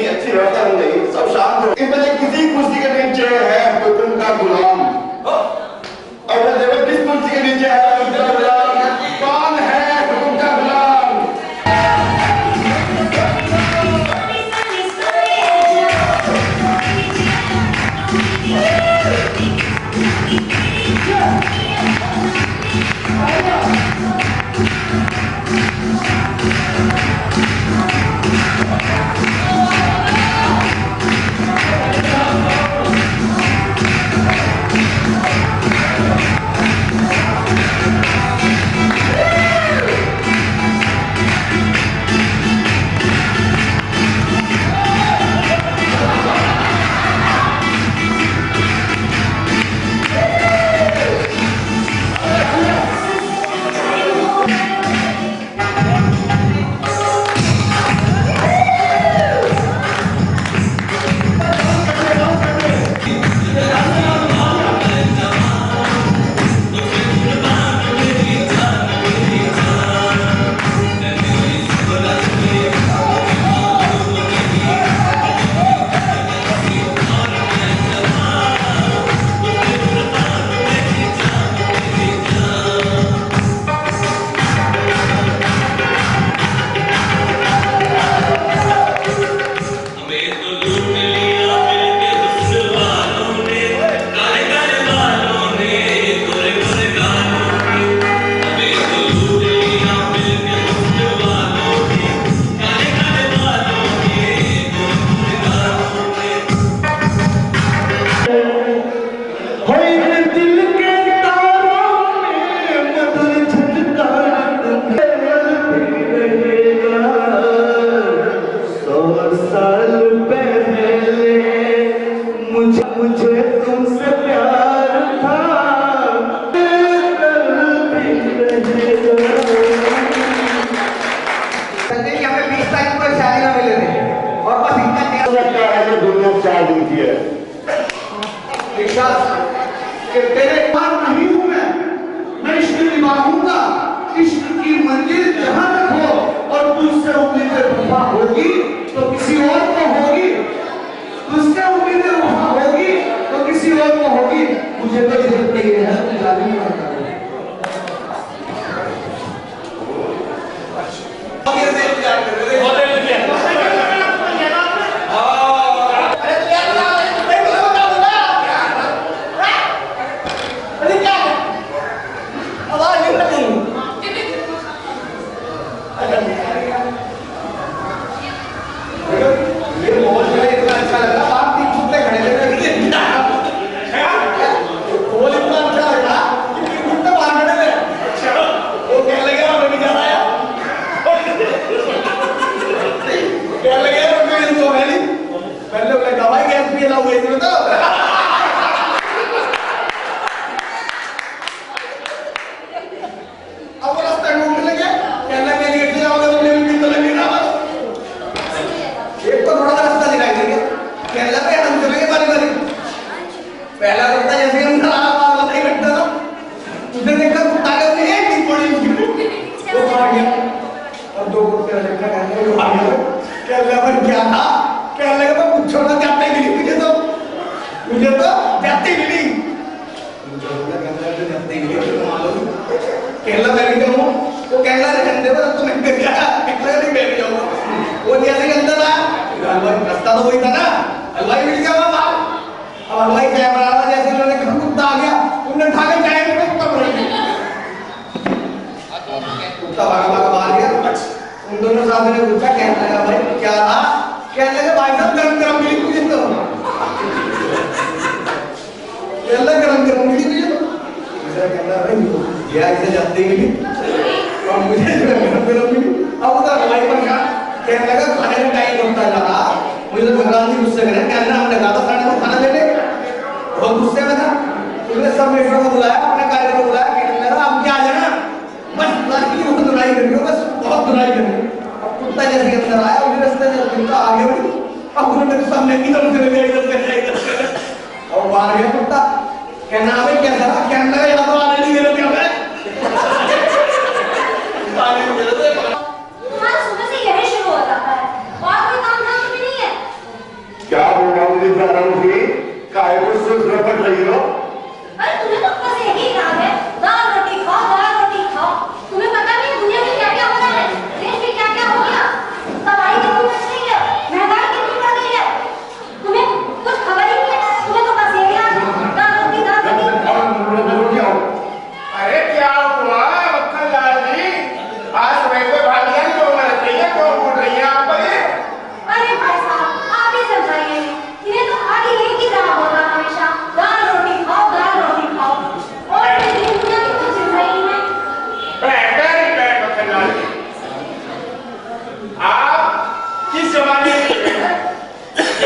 इतनी अच्छी व्यवस्था हो गई, सब शांत हो। इन बजे किसी कुर्सी के नीचे है हुक्म का गुलाम, और वो देखो किस कुर्सी के नीचे है हुक्म का गुलाम, कौन है हुक्म का गुलाम?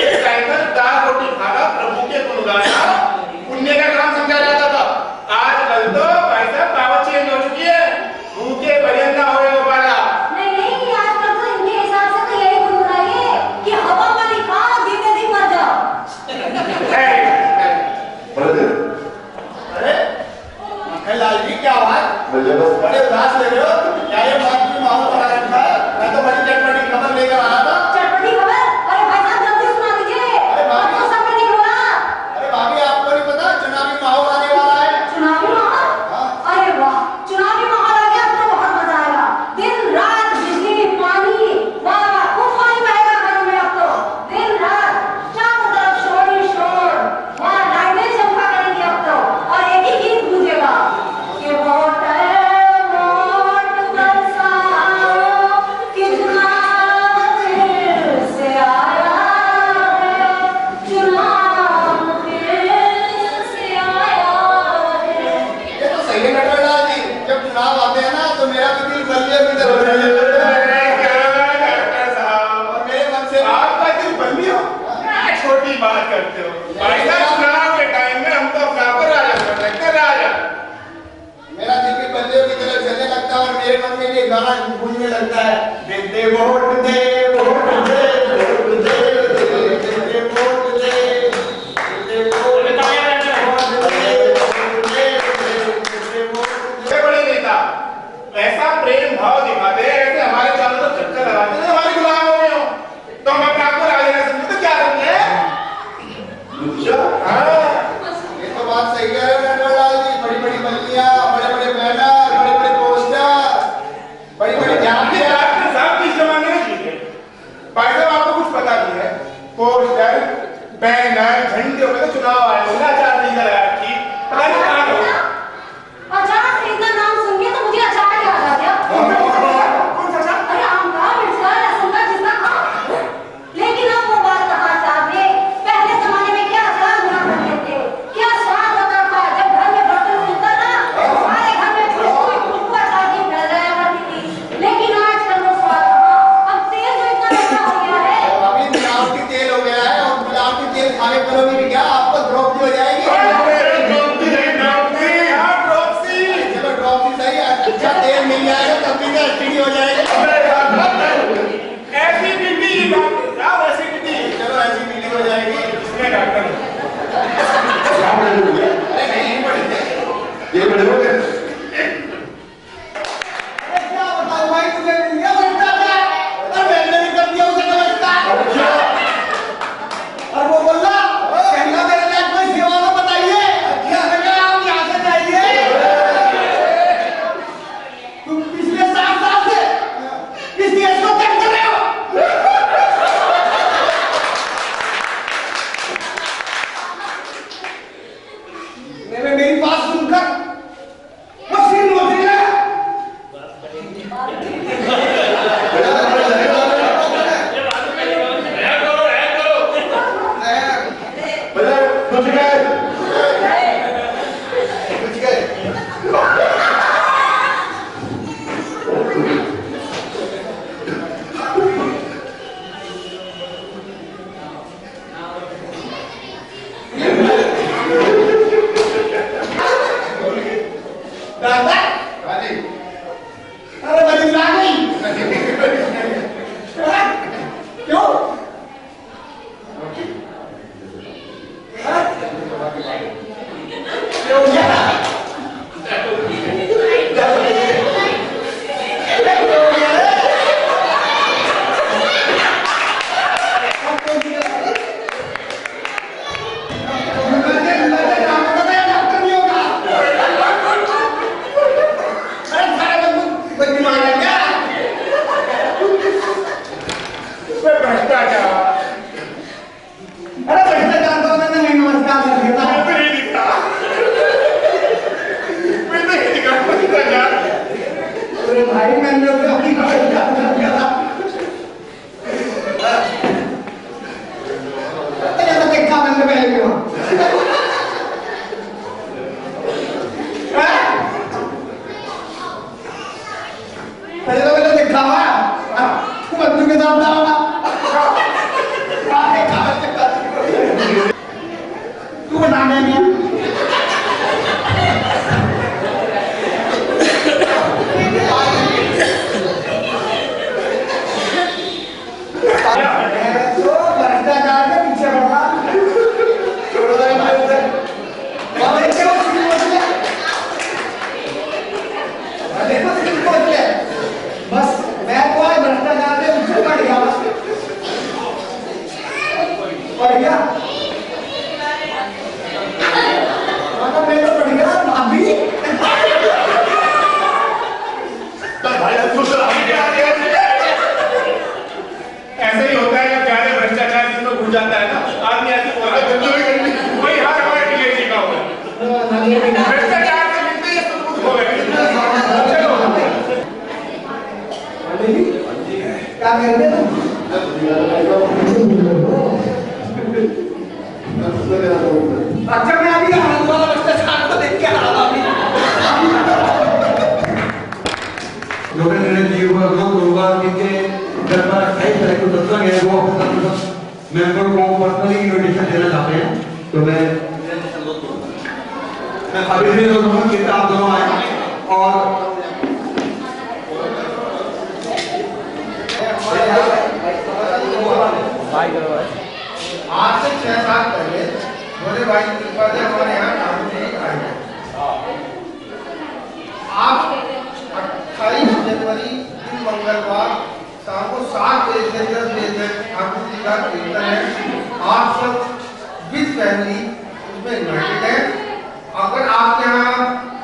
एक टाइम पर दाल रोटी खाना प्रभु के गुण गाना पुण्य का काम समझा जाता था। आजकल तो भाई साहब पावर चेंज हो चुकी है, भूखे भजन ना हो वाला। नहीं आजकल तो इनके हिसाब से तो यही गुण बनाइए कि हवा वाली खाओ जीते जी मर जाओ। अरे लाल जी क्या बात, बड़े उदास ले रहे हो, क्या ये बात की माहौल बना रखा है? मैं तो बड़ी चटपटी खबर लेकर आया था। चटपटी खबर? अरे भाई साहब जल्दी सुना दीजिए। आपको सब नहीं बोला। अरे भाभी आपको नहीं पता चुनावी माहौल आने वाला है? चुनावी माहौल? अरे वाह, चुनावी माहौल आ गया तो बहुत मजा आएगा। दिन रात बिजली पानी, वाह वाह खूब पानी बहेगा घरों में अब तो। दिन रात चारों तरफ शोर ही शोर, वहाँ लाइटें चमका करेंगी अब तो। और एक ही गीत गूंजेगा कि वोट बरसाओ कि चुनाव फिर से आया है, चुनाव फिर से आया है। ये तो सही है नटवरलाल जी, जब चुनाव आते हैं ना तो मेरा भी दिल बल्ले भी डॉक्टर साहब, और मेरे मन से आपका दिल बल्ली हो, क्या छोटी बात करते हो भाई साहब। चुनाव के टाइम में हम तो अपना पर राजा बन सकते हैं, राजा। मेरा दिल भी बल्ले की तरह चलने लगता है और मेरे मन में ये गाना गूंजने लगता है, दे दे वोट दे वोट दे वोट दे दे वोट दे दे वोट दे। बड़े नेता ऐसा प्रेम भाव दिखाते हैं कि हमारे चारों तरफ चक्कर लगाते हैं, हमारे गुलाम हो गए हो तो हम अपने आप को राजा ना समझे तो क्या समझे? ये तो बात सही कह रहे हो नटवरलाल जी, बड़ी बड़ी बल्लियां, बड़े बड़े बैनर, बड़े बड़े पोस्टर, बड़ी बड़ी झांकियां साहब किस जमाने में जीते। भाई साहब आपको कुछ पता नहीं है, पोस्टर बैनर झंडे हो गए तो चुनाव आए होगा, चार नहीं लगा रखी, पता नहीं कहाँ हो। अचार से इतना नाम सुन के तो मुझे अचार याद आ गया। कौन सा अचार? अरे आम का, मिर्च का, लहसुन का, जितना खाओ। लेकिन अब वो बात कहाँ साहब ने, पहले जमाने में क्या अचार हुआ करते थे, क्या स्वाद होता था। जब घर में बर्तन मिलता ना तो हमारे घर में खुशबू अचार की फैल जाया करती थी। लेकिन आजकल वो स्वाद कहाँ, अब तेल जो इतना महंगा हो गया है। अभी मिलावटी तेल हो गया है और मिलावटी तेल खाने करोगे भी क्या, आपको ड्रॉप हो जाएगी। चलो ड्रॉप भी सही, अच्छा तेल मिल जाएगा तब भी एसिडिटी हो जाएगी। चलो एसिडिटी हो जाएगी, इसमें डॉक्टर अरे नहीं पढ़े ये बड़े हो गए। क्या बताऊं भाई तुझे, ये बच्चा क्या और मैंने नहीं कर दिया उसे नमस्कार। और वो बोल रहा कहना मेरे लिए कोई सेवा तो बताइए, आप यहाँ से जाइए। तुम पिछले 7 साल से किस देश को तंग कर रहे हो? मेरी बात सुनकर मशीन होती है। दादा अरे बड़ी ला गई क्यों? भाई मैंने अपनी देखा मैंने पहले भी पहले तो मैंने देखा हुआ बंधु के साथ बढ़िया मैं तो बढ़िया भाभी भाई ऐसे ही होता है जब ज्यादा भ्रष्टाचार जिसमें घुस जाता है ना आदमी ऐसे बोला वही हार हमारे टिकेट का हुआ भ्रष्टाचार से मिलते ही सब कुछ हो गए चलो क्या कहते हैं अच्छा मैं अभी भ्रष्टाचार को देख के आ रहा हूँ जो मैं मेरे जीव को करूँगा क्योंकि घर पर कई तरह के दर्शक हैं वो मेंबर को पर्सनली इन्विटेशन देना चाहते हैं तो मैं अभी भी दोनों किताब दोनों आए और आज से 6 साल पहले भोले भाई की कृपा से हमारे यहाँ काम नहीं आए आप 28 जनवरी दिन मंगलवार शाम को 7 बजे से 10 बजे तक ठाकुर जी का कीर्तन है। आप सब विद फैमिली उसमें इन्वाइटेड हैं। अगर आपके यहाँ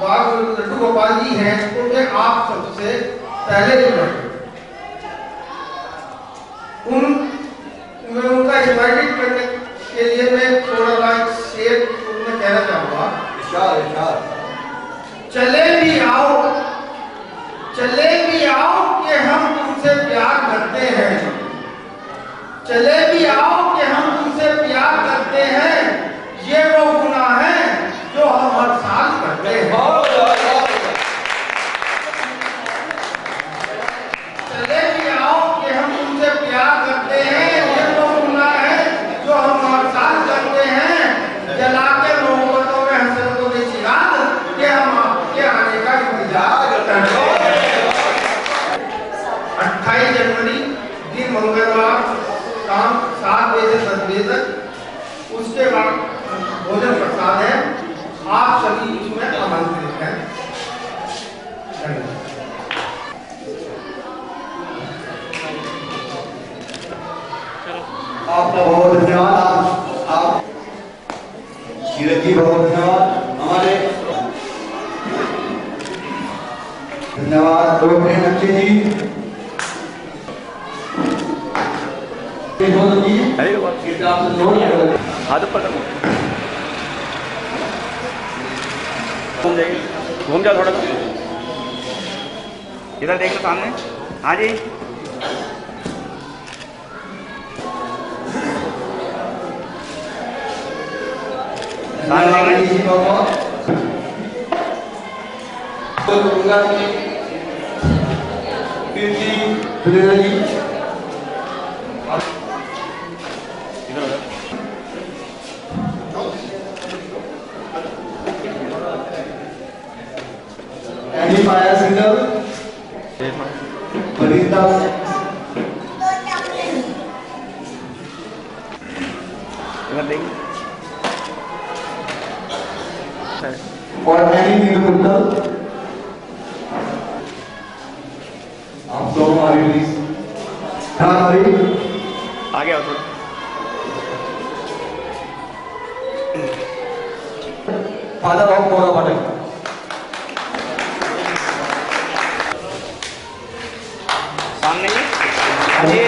बाबा लड्डू गोपाल जी हैं तो मैं आप सबसे पहले इन्वाइटेड मैं उनका इन्वाइटेड करने के लिए मैं थोड़ा सा शेर उनमें कहना चाहूँगा। चले भी आओ कि हम तुमसे प्यार करते हैं। चले भी आओ कि हम तुमसे प्यार करते हैं। ये वो गुनाह है जो हम हर साल करते हैं। चले भी आओ कि हम तुमसे प्यार करते हैं। ये वो गुनाह है जो हम हर साल करते हैं। जला के मोहब्बतों में हसरतों में चिराग के हम आपके आने का इंतजार करते हैं। 28 जनवरी दिन मंगलवार शाम 7 बजे से 10 बजे तक उसके बाद भोजन प्रसाद है। आप सभी इसमें आमंत्रित हैं। आपका बहुत धन्यवाद। आप धीरज जी बहुत धन्यवाद। हमारे धन्यवाद अच्छे जी हाथ पकड़ घूम जाओ थोड़ा सा इधर देख लो सामने। हाँ जी फायर सिंगर फरीदा इधर देख और मैंने नीलकुंडल आप दोनों आ रही प्लीज। हाँ भाई आगे आओ थोड़ा फादर ऑफ कोरा पाटिल सामने जी। हाँ जी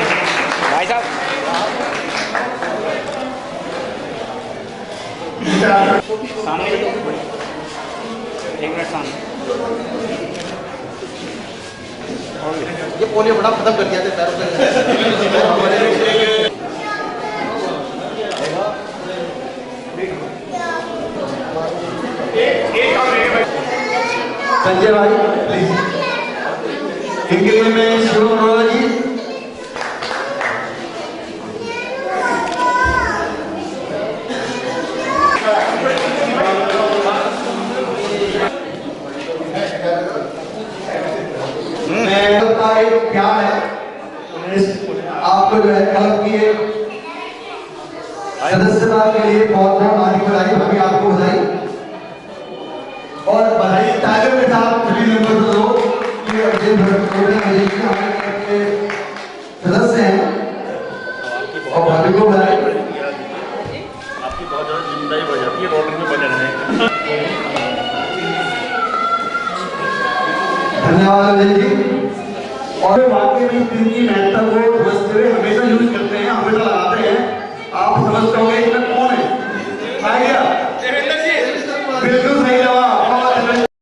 भाई साहब सामने जी। 1 मिनट सामने ये पोलियो बड़ा खत्म कर दिया था पैरों पे। संजय भाई प्लीज इनके लिए मैं शिव अरोड़ा जी का एक प्यार है आपको जो है क्लब की एक सदस्यता के लिए बहुत बहुत हार्दिक बधाई। भाभी आपको बधाई और बधाई टाइगर के साथ सभी मेंबर दो सदस्य हैं और भाभी को बधाई। चिंता ही बढ़ जाती है, रोड में बने रहे। धन्यवाद अजय जी। और वाकई में दिन की महत्ता